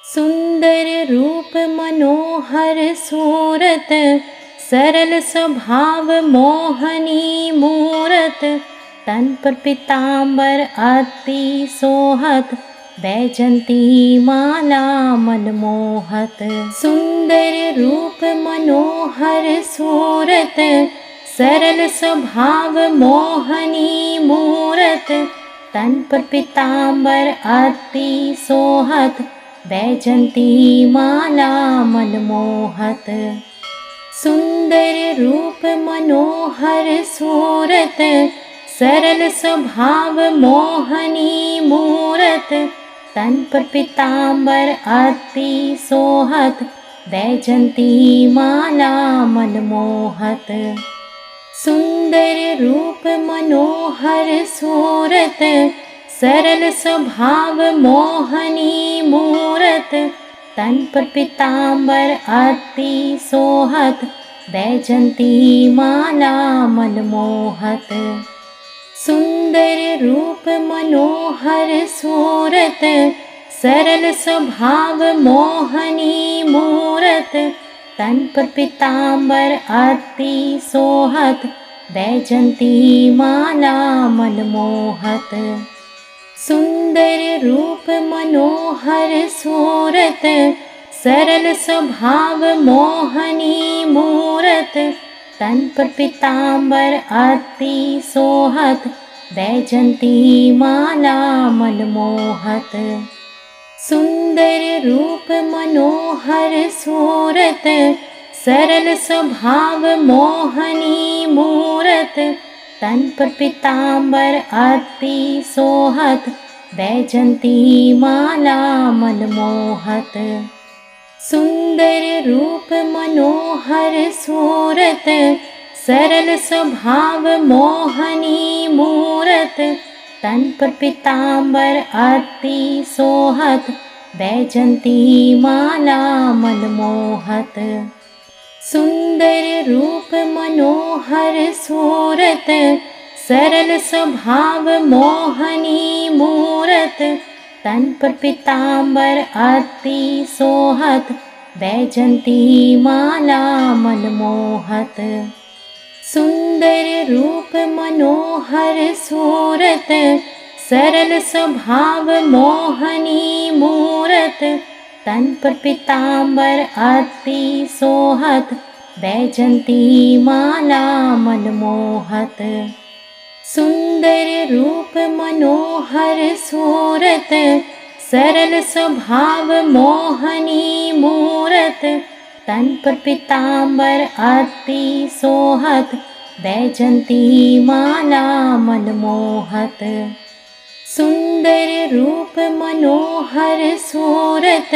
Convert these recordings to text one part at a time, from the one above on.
सुंदर रूप मनोहर सूरत, सरल स्वभाव मोहनी मूरत। तन पर पीतांबर अति सोहत, बैजंती माला मनमोहत। सुंदर रूप मनोहर सूरत, सरल स्वभाव मोहनी मूरत। तन पर पीतांबर अति सोहत, बैजंती माला मनमोहत। सुंदर रूप मनोहर सूरत, सरल स्वभाव मोहनी मूरत। तन पर पीतांबर अति सोहत, बैजंती माला मनमोहत। सुंदर रूप मनोहर सूरत, सरल स्वभाव मोहनी मूरत। तन पर पीतांबर अति सोहत, बैजंती माला मनमोहत। सुंदर रूप मनोहर सूरत, सरल स्वभाव मोहनी मूरत। तन पर पीतांबर अति सोहत, बैजंती माला मनमोहत। सुंदर रूप मनोहर सूरत, सरल स्वभाव मोहनी मूरत। तन पर पीतांबर अति सोहत, बैजंती माला मनमोहत। सुंदर रूप मनोहर सूरत, सरल स्वभाव मोहनी मूरत। तन पर पीतांबर अति सोहत, बैजंती माला मनमोहत। सुंदर रूप मनोहर सूरत, सरल स्वभाव मोहनी मूरत। तन पर पीतांबर अति सोहत, बैजंती माला मनमोहत। सुंदर रूप मनोहर सूरत, सरल स्वभाव मोहनी मूरत। तन पर पीतांबर अति सोहत, बैजंती माला मनमोहत। सुंदर रूप मनोहर सूरत, सरल स्वभाव मोहनी मूरत। तन पर पीतांबर अति सोहत, बैजंती माला मनमोहत। सुंदर रूप मनोहर सूरत, सरल स्वभाव मोहनी मूरत। तन पर पीतांबर अति सोहत, बैजंती माला मनमोहत। सुंदर रूप मनोहर सूरत,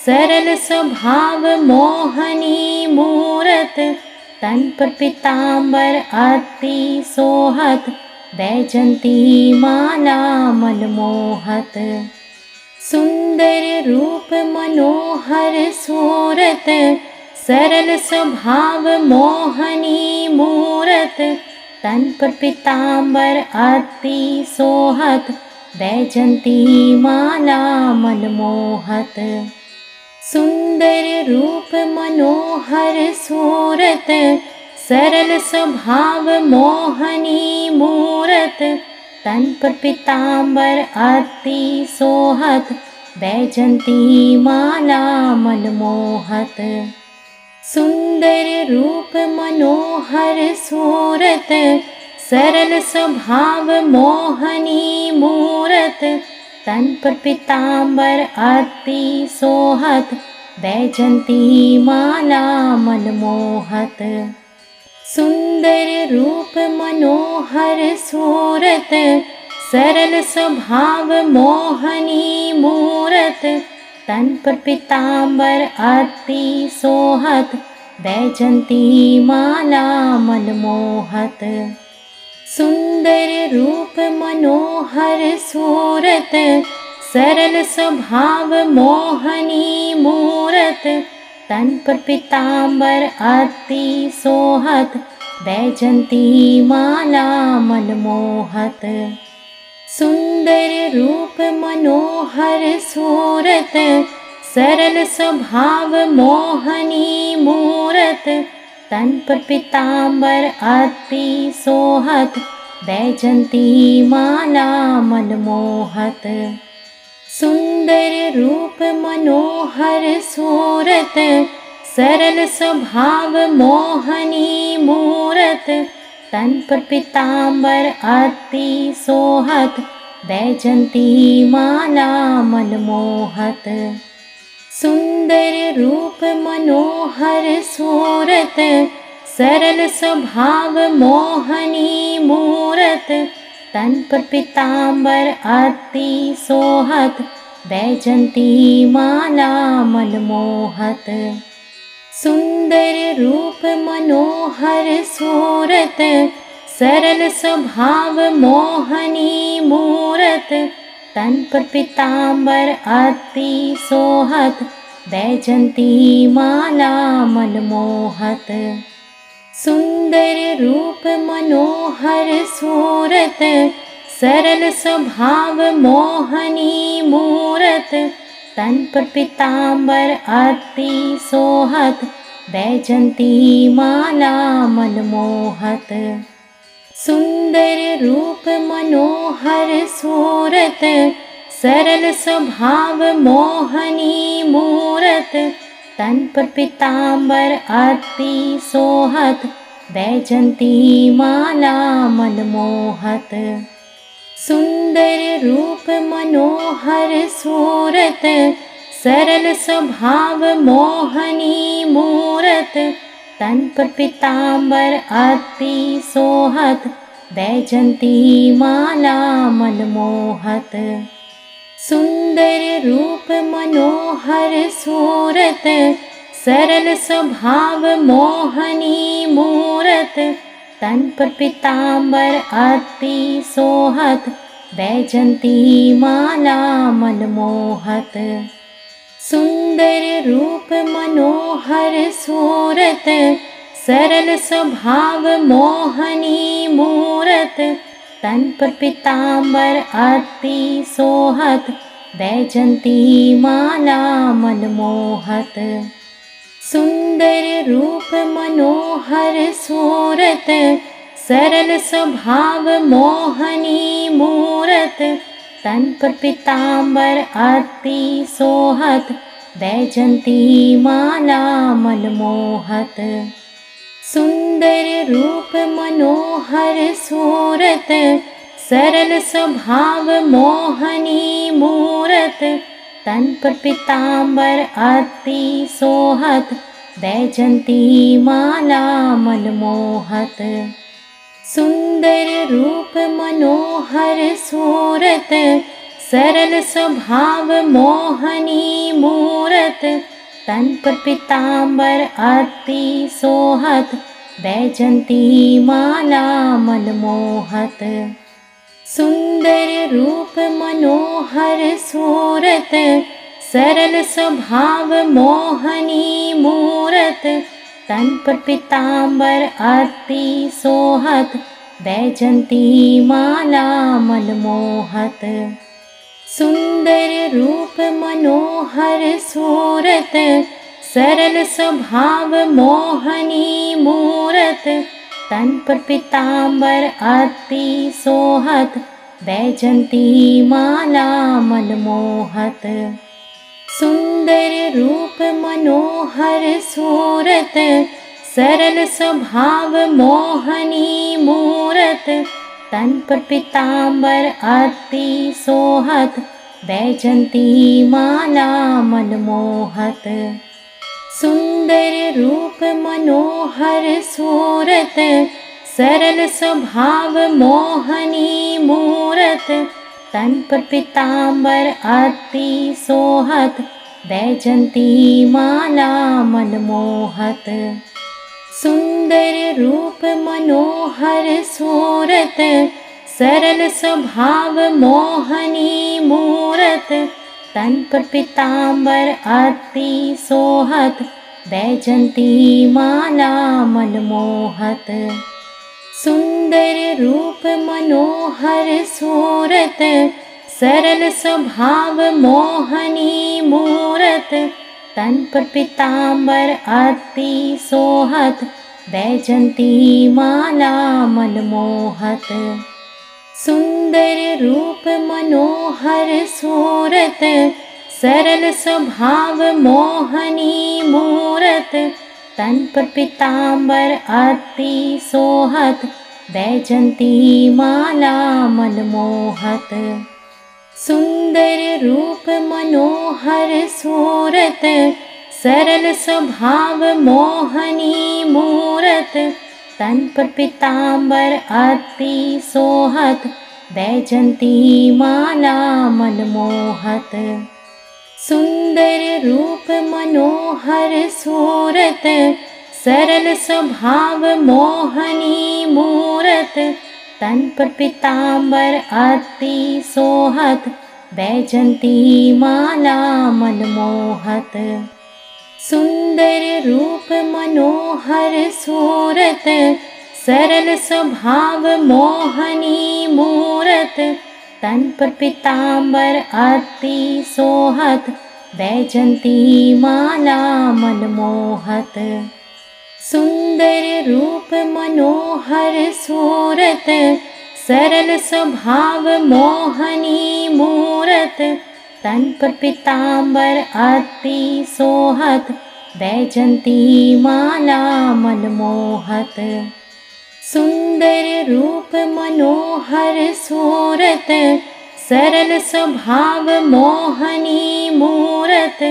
सरल स्वभाव मोहनी मूरत। तन पर पीतांबर अति सोहत, बैजंती माला मनमोहत। सुंदर रूप मनोहर सूरत, सरल स्वभाव मोहनी मूरत। तन पर पीतांबर अति सोहत, बैजंती माला मनमोहत। सुंदर रूप मनोहर सूरत, सरल स्वभाव मोहनी मूरत। तन पर पीतांबर अति सोहत, बैजंती माला मनमोहत। सुंदर रूप मनोहर सूरत, सरल स्वभाव मोहनी मूरत। तन पर पीतांबर अति सोहत, बैजंती माला मनमोहत। सुंदर रूप मनोहर सूरत, सरल स्वभाव मोहनी मूरत। तन पर पीतांबर अति सोहत, बैजंती माला मनमोहत। सुंदर रूप मनोहर सूरत, सरल स्वभाव मोहनी मूरत। तन पर पीतांबर अति सोहत, बैजंती माला मनमोहत। सुंदर रूप मनोहर सूरत, सरल स्वभाव मोहनी मूरत, तन पर पीतांबर अति सोहत, बैजंती माला मनमोहत। सुंदर रूप मनोहर सूरत, सरल स्वभाव मोहनी मूरत, तन पर पीतांबर अति सोहत, बैजंती माला मनमोहत। सुंदर रूप मनोहर सूरत, सरल स्वभाव मोहनी मूरत, तन पर पीतांबर अति सोहत, बैजंती माला मनमोहत। सुंदर रूप मनोहर सूरत, सरल स्वभाव मोहनी मूरत, तन पर पीतांबर अति सोहत, बैजंती माला मनमोहत। सुंदर रूप मनोहर सूरत, सरल स्वभाव मोहनी मूरत, तन पर पीतांबर अति सोहत, बैजंती माला मनमोहत। सुंदर रूप मनोहर सूरत, सरल स्वभाव मोहनी मूरत, तन पर पीतांबर अति सोहत, बैजंती माला मनमोहत। सुंदर रूप मनोहर सूरत, सरल स्वभाव मोहनी मूरत, तन पर पीतांबर अति सोहत, बैजंती माला मनमोहत। सुंदर रूप मनोहर सूरत, सरल स्वभाव मोहनी मूरत, तन पर पीतांबर अति सोहत, बैजंती माला मनमोहत। सुंदर रूप मनोहर सूरत, सरल स्वभाव मोहनी मूरत, तन पर पीतांबर अति सोहत, बैजंती माला मनमोहत। सुंदर रूप मनोहर सूरत, सरल स्वभाव मोहनी मूरत, तन पर पीतांबर अति सोहत, बैजंती माला मनमोहत। सुंदर रूप मनोहर सूरत, सरल स्वभाव मोहनी मूरत, तन पर पीतांबर अति सोहत, बैजंती माला मनमोहत। सुंदर रूप मनोहर सूरत, सरल स्वभाव मोहनी मूरत, तन पर पीतांबर अति सोहत, बैजंती माला मनमोहत। सुंदर रूप मनोहर सूरत, सरल स्वभाव मोहनी मूरत, तन पर पीतांबर अति सोहत, बैजंती माला मनमोहत। सुंदर रूप मनोहर सूरत, सरल स्वभाव मोहनी मूरत, तन पर पीतांबर अति सोहत, बैजंती माला मनमोहत। सुंदर रूप मनोहर सूरत, सरल स्वभाव मोहनी मूरत, तन पर पीतांबर अति सोहत, बैजंती माला मनमोहत। सुंदर रूप मनोहर सूरत, सरल स्वभाव मोहनी मूरत, तन पर पीतांबर अति सोहत, बैजंती माला मनमोहत। सुंदर रूप मनोहर सूरत, सरल स्वभाव मोहनी मूरत, तन पर पीतांबर अति सोहत, बैजंती माला मनमोहत। सुंदर रूप मनोहर सूरत, सरल स्वभाव मोहनी मूरत, मूरत तन पर पीतांबर अति सोहत बैजंती माला मन मोहत सुंदर रूप मनोहर सूरत सरल स्वभाव मोहनी मूरत तन पर पीतांबर अति सोहत बैजंती माला मन मोहत सुंदर रूप मनोहर सूरत सरल स्वभाव मोहनी मूरत तन पर पीतांबर अति सोहत बैजंती माला मन मोहत सुंदर रूप मनोहर सूरत सरल स्वभाव मोहनी मूरत तन पर पीतांबर अति सोहत बैजंती माला मन मोहत सुंदर रूप मनोहर सूरत सरल स्वभाव मोहनी मूरत तन पर पीतांबर अति सोहत बैजंती माला मन मोहत सुंदर रूप मनोहर सूरत सरल स्वभाव मोहनी मूरत तन पर पीतांबर अति सोहत बैजंती माला मन मोहत सुंदर रूप मनोहर सूरत सरल स्वभाव मोहनी मूरत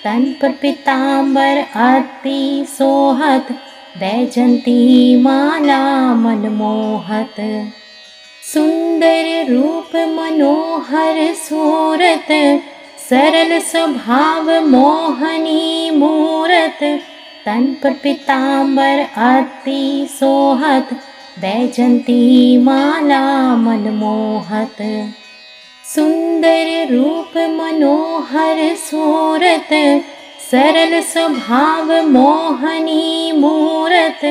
तन पर पीतांबर अति सोहत बैजंती माला मन मोहत सुंदर रूप मनोहर सूरत सरल स्वभाव मोहनी मूरत तन पर पीतांबर अति सोहत बैजंती माला मन मोहत सुंदर रूप मनोहर सूरत सरल स्वभाव मोहनी मूरत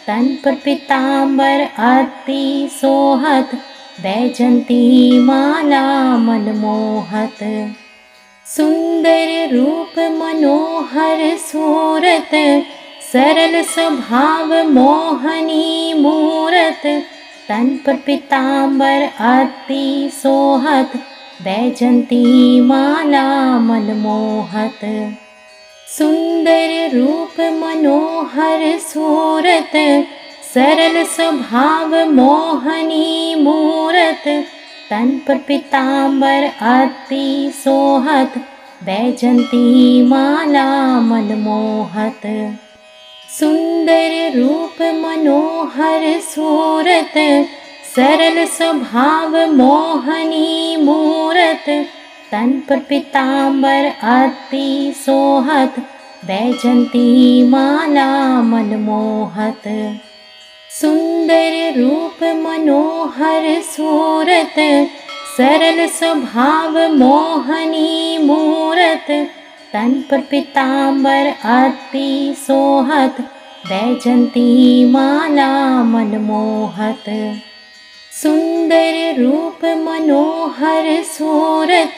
तन पर पीतांबर अति सोहत बैजंती माला मन मोहत सुंदर रूप मनोहर सूरत सरल स्वभाव मोहनी मूरत तन पर पीतांबर अति सोहत बैजंती माला मन मोहत सुंदर रूप मनोहर सूरत सरल स्वभाव मोहनी मूरत तन पर पीतांबर अति सोहत बैजंती माला मन मोहत सुंदर रूप मनोहर सूरत सरल स्वभाव मोहनी मूरत तन पर पीतांबर अति सोहत बैजंती माला मन मोहत सुंदर रूप मनोहर सूरत सरल स्वभाव मोहनी मूरत तन पर पीतांबर अति सोहत बैजंती माला मन मोहत सुंदर रूप मनोहर सूरत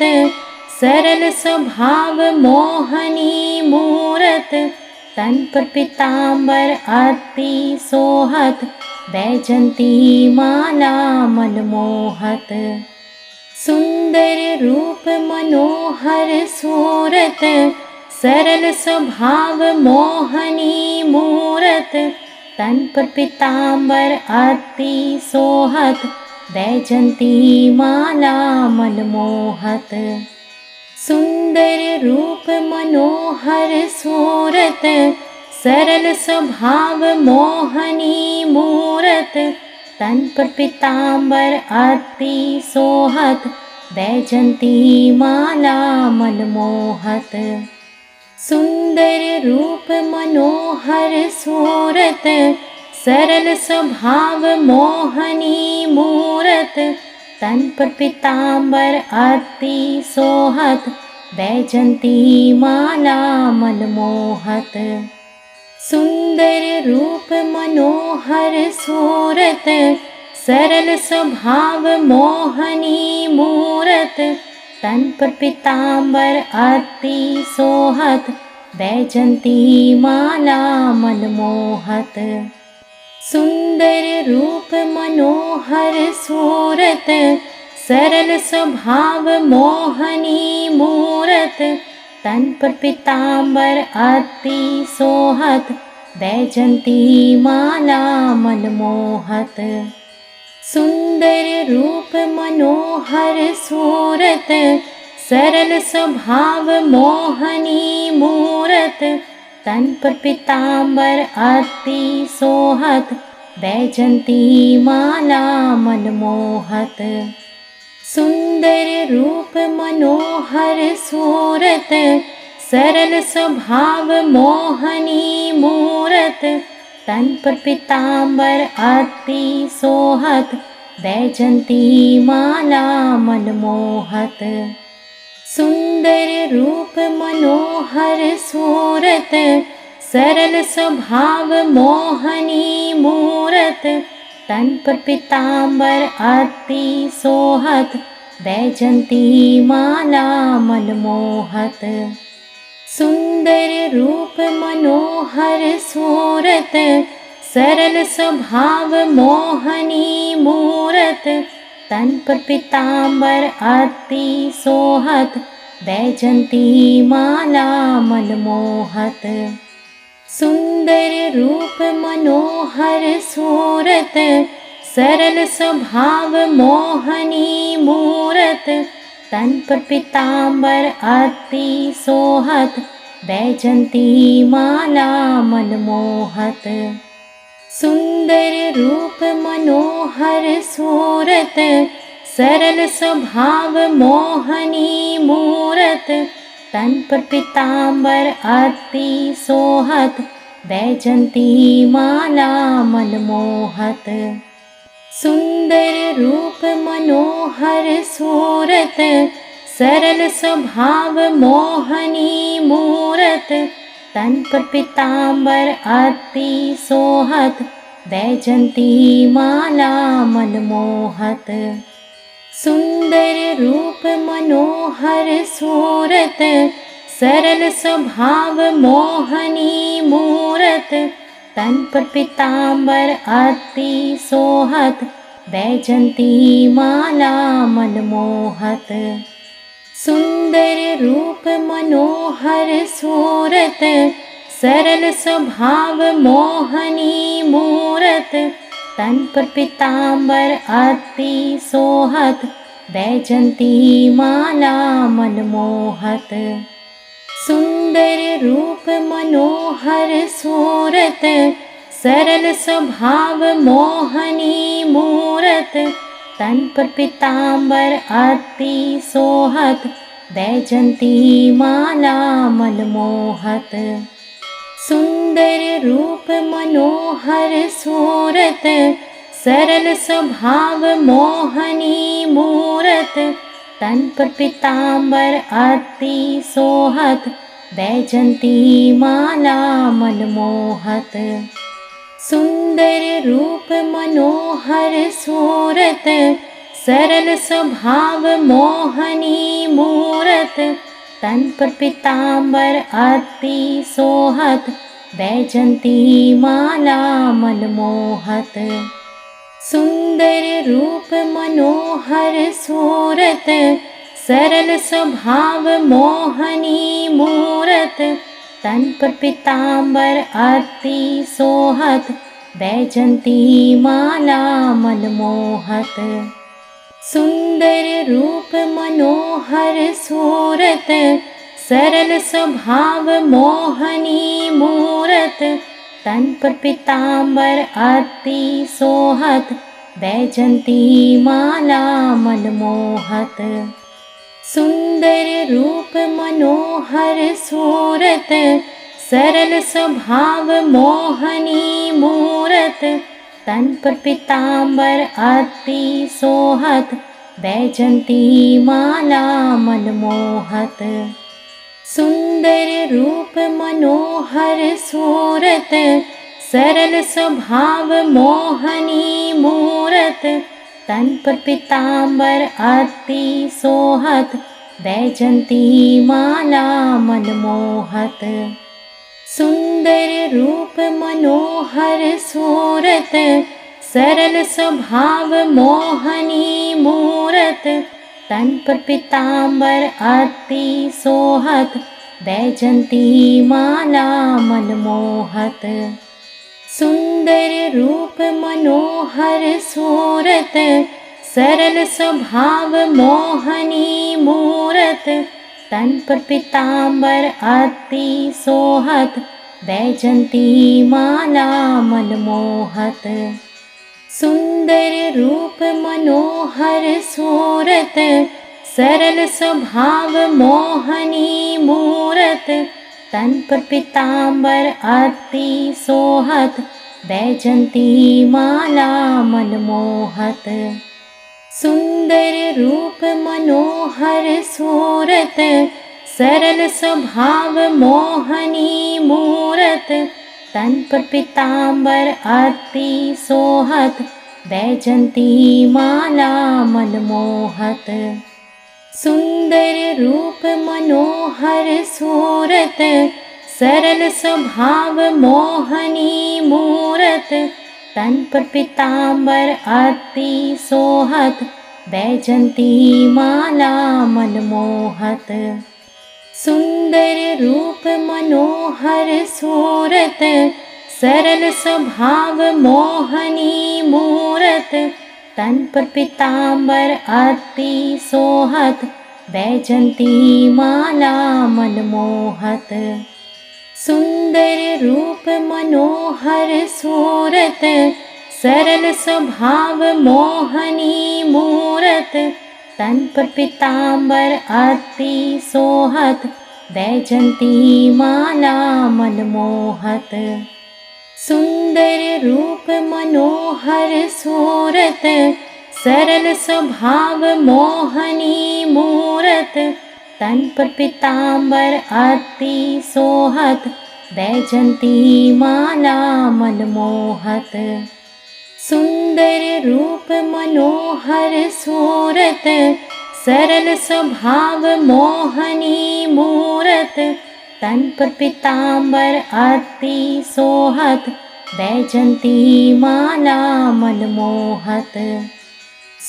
सरल स्वभाव मोहनी मूरत तन पर पीतांबर अति सोहत बैजंती माला मन मोहत सुंदर रूप मनोहर सूरत सरल स्वभाव मोहनी मूरत तन पर पीतांबर अति सोहत बैजंती माला मन मोहत सुंदर रूप मनोहर सूरत सरल स्वभाव मोहनी मूरत तन पर पीतांबर अति सोहत बैजंती माला मन मोहत सुंदर रूप मनोहर सूरत सरल स्वभाव मोहनी मूरत तन पर पीतांबर अति सोहत बैजंती माला मन मोहत सुंदर रूप मनोहर सूरत सरल स्वभाव मोहनी मूरत तन पर पीतांबर आरती सोहत, बैजंती माला मनमोहत। सुंदर रूप मनोहर सूरत, सरल स्वभाव मोहनी मूरत। तन पर पीतांबर आरती सोहत, बैजंती माला मनमोहत। सुंदर रूप मनोहर सूरत, सरल स्वभाव मोहनी मूरत। तन पर पीतांबर आरती सोहत, बैजंती माला मनमोहत। सुंदर रूप मनोहर सूरत, सरल स्वभाव मोहनी मूरत। तन पर पीतांबर आरती सोहत, बैजंती माला मनमोहत। सुंदर रूप मनोहर सूरत, सरल स्वभाव मोहनी मूरत। तन पर पीतांबर आरती सोहत, बैजंती माला मनमोहत। सुंदर रूप मनोहर सूरत, सरल स्वभाव मोहनी मूरत। तन पर पीतांबर आरती सोहत, बैजंती माला मनमोहत। सुंदर रूप मनोहर सूरत, सरल स्वभाव मोहनी मूरत। तन पर पीतांबर आरती सोहत, बैजंती माला मनमोहत। सुंदर रूप मनोहर सूरत, सरल स्वभाव मोहनी मूरत। तन पर पीतांबर आरती सोहत, बैजंती माला मनमोहत। सुंदर रूप मनोहर सूरत, सरल स्वभाव मोहनी मूरत। तन पर पीतांबर आरती सोहत, बैजंती माला मनमोहत। सुंदर रूप मनोहर सूरत, सरल स्वभाव मोहनी मूरत। तन पर पीतांबर आरती सोहत, बैजंती माला मनमोहत। सुंदर रूप मनोहर सूरत, सरल स्वभाव मोहनी मूरत। तन पर पीतांबर आरती सोहत, बैजंती माला मनमोहत। सुंदर रूप मनोहर सूरत, सरल स्वभाव मोहनी मूरत। तन पर पीतांबर आरती सोहत, बैजंती माला मनमोहत। सुंदर रूप मनोहर सूरत, सरल स्वभाव मोहनी मूरत। तन पर पीतांबर आरती सोहत, बैजंती माला मनमोहत। सुंदर रूप मनोहर सूरत, सरल स्वभाव मोहनी मूरत। तन पर पीतांबर आरती सोहत, बैजंती माला मनमोहत। सुंदर रूप मनोहर सूरत, सरल स्वभाव मोहनी मूरत। तन पर पीतांबर आरती सोहत, बैजंती माला मनमोहत। सुंदर रूप मनोहर सूरत, सरल स्वभाव मोहनी मूरत। तन पर पीतांबर आरती सोहत, बैजंती माला मनमोहत। सुंदर रूप मनोहर सूरत, सरल स्वभाव मोहनी मूरत। तन पर पीतांबर आरती सोहत, बैजंती माला मनमोहत। सुंदर रूप मनोहर सूरत, सरल स्वभाव मोहनी मूरत। तन पर पीतांबर आरती सोहत, बैजंती माला मनमोहत। सुंदर रूप मनोहर सूरत, सरल स्वभाव मोहनी मूरत। तन पर पीतांबर अति सोहत, बैजंती माला मनमोहत। सुंदर रूप मनोहर सूरत, सरल स्वभाव मोहनी मूरत। तन पर पीतांबर अति सोहत, बैजंती माला मनमोहत। सुंदर रूप मनोहर सूरत, सरल स्वभाव मोहनी मूरत। तन पर पीतांबर अति सोहत, बैजंती माला मनमोहत। सुंदर रूप मनोहर सूरत, सरल स्वभाव मोहनी मूरत। तन पर पीतांबर अति सोहत, बैजंती माला मनमोहत। सुंदर रूप मनोहर सूरत, सरल स्वभाव मोहनी मूरत। तन पर पीतांबर अति सोहत, बैजंती माला मनमोहत। सुंदर रूप मनोहर सूरत, सरल स्वभाव मोहनी मूरत। तन पर पीतांबर अति सोहत, बैजंती माला मनमोहत। सुंदर रूप मनोहर सूरत, सरल स्वभाव मोहनी मूरत। तन पर पीतांबर अति सोहत, बैजंती माला मनमोहत। सुंदर रूप मनोहर सूरत, सरल स्वभाव मोहनी मूरत। तन पर पीतांबर अति सोहत, बैजंती माला मनमोहत। सुंदर रूप मनोहर सूरत, सरल स्वभाव मोहनी मूरत। तन पर पीतांबर अति सोहत, बैजंती माला मनमोहत।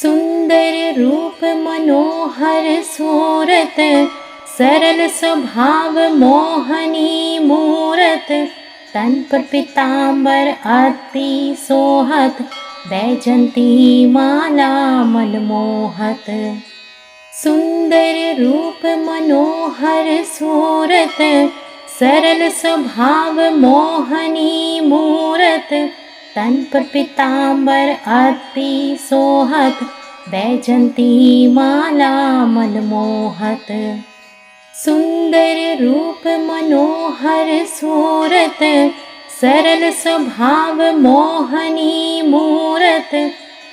सुंदर रूप मनोहर सूरत, सरल स्वभाव मोहनी मूरत। तन पर पीतांबर अति सोहत, बैजंती माला मनमोहत। सुंदर रूप मनोहर सूरत, सरल स्वभाव मोहनी मूरत। तन पर पीतांबर अति सोहत, बैजंती माला मनमोहत। सुंदर रूप मनोहर सूरत, सरल स्वभाव मोहनी मूरत।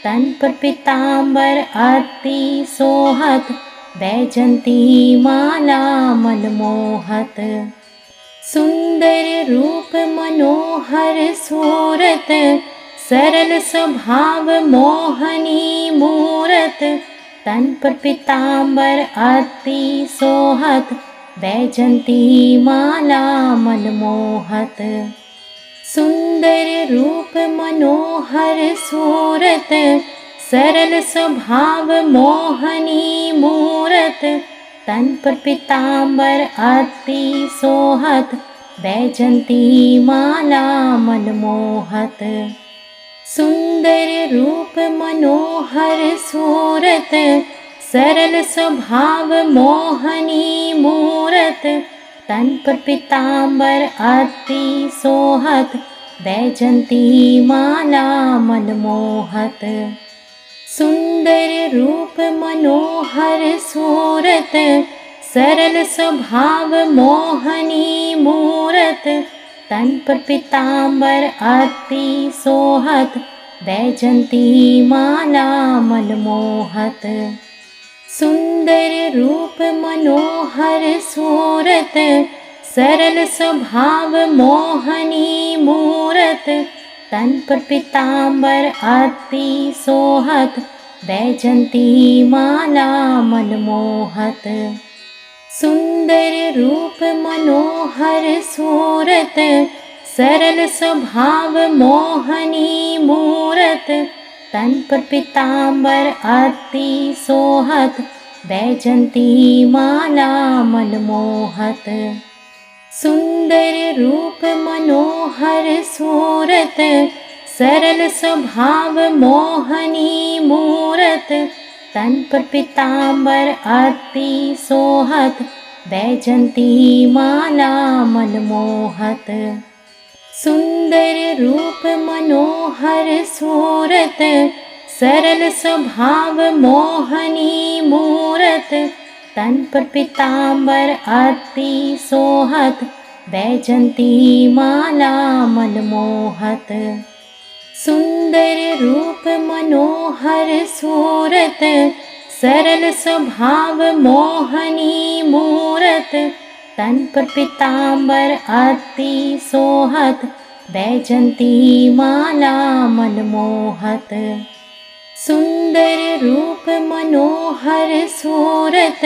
तन पर पीतांबर अति सोहत, बैजंती माला मनमोहत। सुंदर रूप मनोहर सूरत, सरल स्वभाव मोहनी मूरत। तन पर पीतांबर अति सोहत, बैजंती माला मनमोहत। सुंदर रूप मनोहर सूरत, सरल स्वभाव मोहनी मूरत। तन पर पीतांबर अति सोहत, बैजंती माला मनमोहत। सुंदर रूप मनोहर सूरत, सरल स्वभाव मोहनी मूरत। तन पर पीतांबर अति सोहत, बैजंती माला मनमोहत। सुंदर रूप मनोहर सूरत, सरल स्वभाव मोहनी मूरत। तन पर पीतांबर अति सोहत, बैजंती माला मनमोहत। सुंदर रूप मनोहर सूरत, सरल स्वभाव मोहनी मूरत। तन पर पीतांबर अति सोहत, बैजंती माला मनमोहत। सुंदर रूप मनोहर सूरत, सरल स्वभाव मोहनी मूरत। तन पर पीतांबर अति सोहत, बैजंती माला मनमोहत। सुंदर रूप मनोहर सूरत, सरल स्वभाव मोहनी मूरत। तन पर पीतांबर अति सोहत, बैजंती माला मनमोहत। सुंदर रूप मनोहर सूरत, सरल स्वभाव मोहनी मूरत। तन पर पीतांबर अति सोहत, बैजंती माला मनमोहत। सुंदर रूप मनोहर सूरत, सरल स्वभाव मोहनी मूरत। तन पर पीतांबर अति सोहत, बैजंती माला मनमोहत। सुंदर रूप मनोहर सूरत,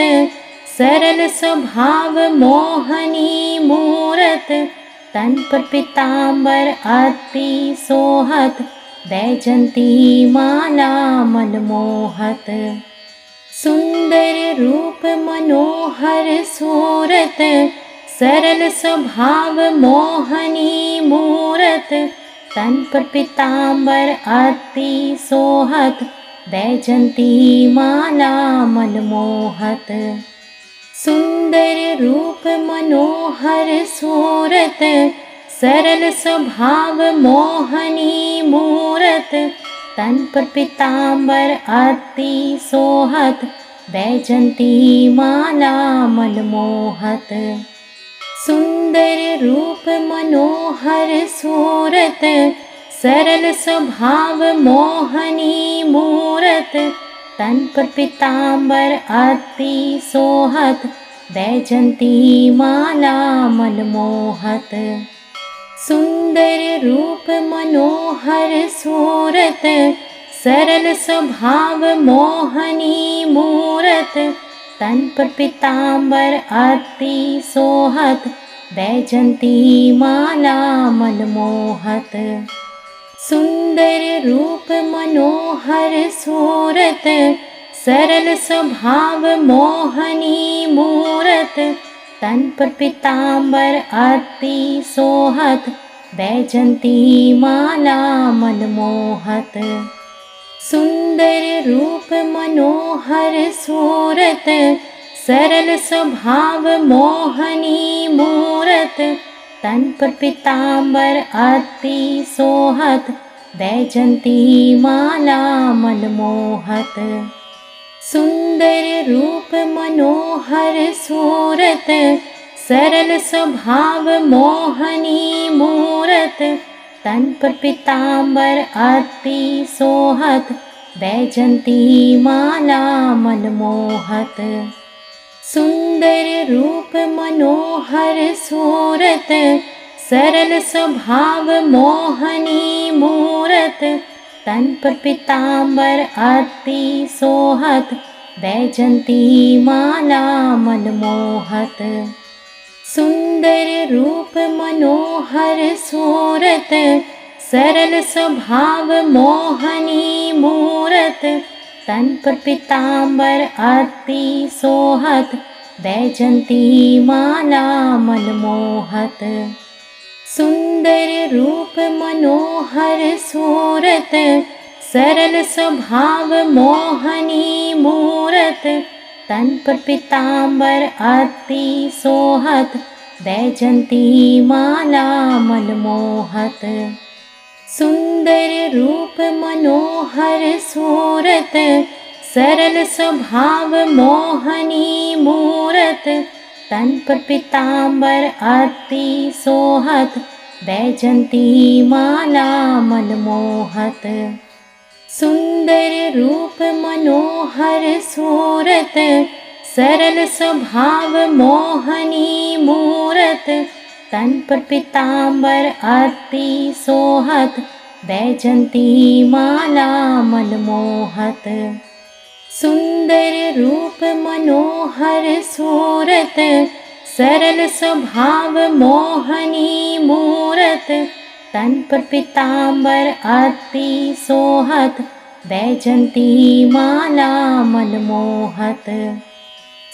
सरल स्वभाव मोहनी मूरत। तन पर पीतांबर अति सोहत, बैजंती माला मनमोहत। सुंदर रूप मनोहर सूरत, सरल स्वभाव मोहनी मूरत। तन पर पीतांबर अति सोहत, बैजंती माला मनमोहत। सुंदर रूप मनोहर सूरत, सरल स्वभाव मोहनी मूरत। तन पर पीतांबर अति सोहत, बैजंती माला मनमोहत। सुंदर रूप मनोहर सूरत, सरल स्वभाव मोहनी मूरत। तन पर पीतांबर अति सोहत, बैजंती माला मनमोहत। सुंदर रूप मनोहर सूरत, सरल स्वभाव मोहनी मूरत। तन पर पीतांबर अति सोहत, बैजंती माला मनमोहत। सुंदर रूप मनोहर सूरत, सरल स्वभाव मोहनी मूरत। तन पर पीतांबर अति सोहत, बैजंती माला मनमोहत। सुंदर रूप मनोहर सूरत, सरल स्वभाव मोहनी मूरत। तन पर पीतांबर अति सोहत, बैजंती माला मनमोहत। सुंदर रूप मनोहर सूरत, सरल स्वभाव मोहनी मूरत। तन पर पीतांबर अति सोहत, बैजंती माला मनमोहत। सुंदर रूप मनोहर सूरत, सरल स्वभाव मोहनी मूरत। तन पर पीतांबर अति सोहत, बैजंती माला मनमोहत। सुंदर रूप मनोहर सूरत, सरल स्वभाव मोहनी मूरत। तन पर पीतांबर अति सोहत, बैजंती माला मनमोहत। सुंदर रूप मनोहर सूरत, सरल स्वभाव मोहनी मूरत। तन पर पीतांबर अति सोहत, बैजंती माला मनमोहत। सुंदर रूप मनोहर सूरत, सरल स्वभाव मोहनी मूरत। तन पर पीतांबर अति सोहत, बैजंती माला मनमोहत। सुंदर रूप मनोहर सूरत, सरल स्वभाव मोहनी मूरत। तन पर पीतांबर अति सोहत, बैजंती माला मनमोहत। सुंदर रूप मनोहर सूरत, सरल स्वभाव मोहनी मूरत, तन पर पीतांबर अति सोहत, बैजंती माला मनमोहत।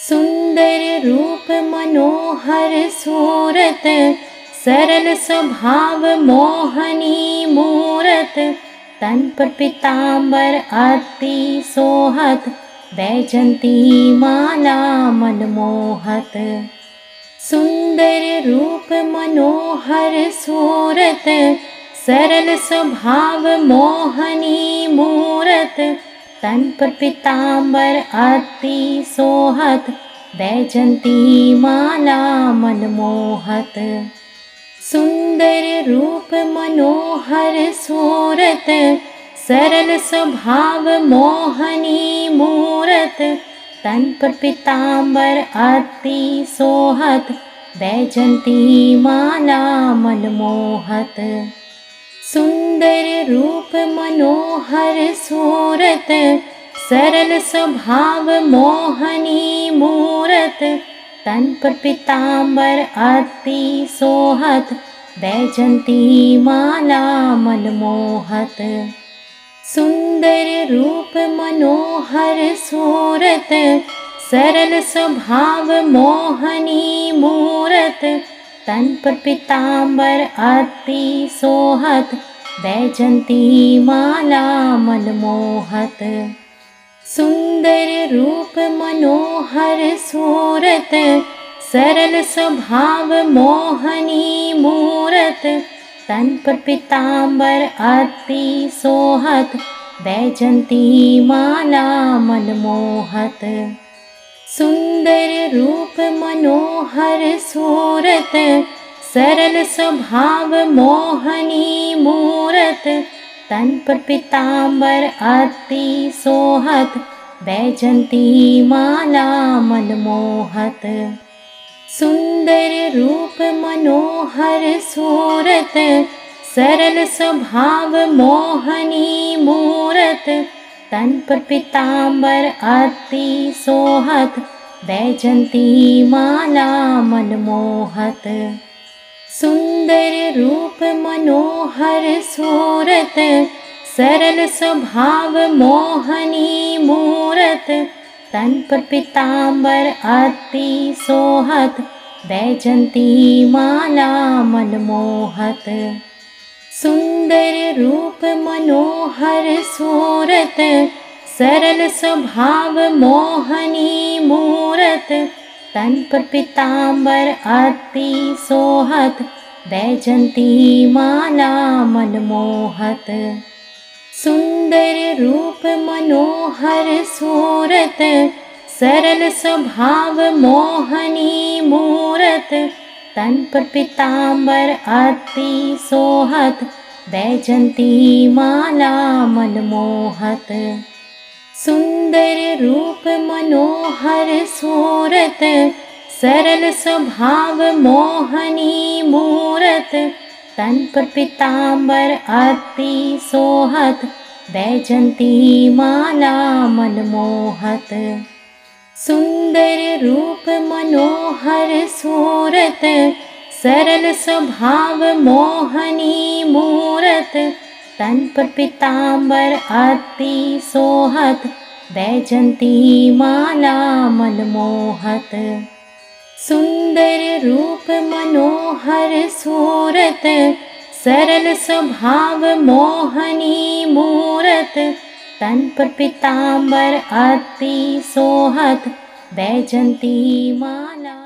सुंदर रूप मनोहर सूरत, सरल स्वभाव मोहनी मूरत, तन पर पीतांबर अति सोहत, बैजंती माला मनमोहत। सुंदर रूप मनोहर सूरत, सरल स्वभाव मोहनी मूरत, तन पर पीतांबर अति सोहत, बैजंती माला मनमोहत। सुंदर रूप मनोहर सूरत, सरल स्वभाव मोहनी मूरत, तन पर पीतांबर अति सोहत, बैजंती माला मनमोहत। सुंदर रूप मनोहर सूरत, सरल स्वभाव मोहनी मूरत, तन पर पीतांबर अति सोहत, बैजंती माला मनमोहत। सुंदर रूप मनोहर सूरत, सरल स्वभाव मोहनी मूरत, तन पर पीतांबर अति सोहत, बैजंती माला मनमोहत। सुंदर रूप मनोहर सूरत, सरल स्वभाव मोहनी मूरत, तन पर पीतांबर अति सोहत, बैजंती माला मनमोहत। सुंदर रूप मनोहर सूरत, सरल स्वभाव मोहनी मूरत, तन पर पीतांबर अति सोहत, बैजंती माला मनमोहत। सुंदर रूप मनोहर सूरत, सरल स्वभाव मोहनी मूरत, तन पर पीतांबर अति सोहत, बैजंती माला मनमोहत। सुंदर रूप मनोहर सूरत, सरल स्वभाव मोहनी मूरत, तन पर पीतांबर अति सोहत, बैजंती माला मनमोहत। सुंदर रूप मनोहर सूरत, सरल स्वभाव मोहनी मूरत, तन पर पीतांबर अति सोहत, बैजंती माला मनमोहत। सुंदर रूप मनोहर सूरत, सरल स्वभाव मोहनी मूरत, तन पर पीतांबर अति सोहत, बैजंती माला मनमोहत। सुंदर रूप मनोहर सूरत, सरल स्वभाव मोहनी मूरत, तन पर पीतांबर अति सोहत, बैजंती माला मनमोहत। सुंदर रूप मनोहर सूरत, सरल स्वभाव मोहनी मूरत, तन पर पीतांबर अति सोहत, बैजंती माला मनमोहत। सुंदर रूप मनोहर सूरत, सरल स्वभाव मोहनी मूरत, तन पर पीतांबर अति सोहत, बैजंती माला।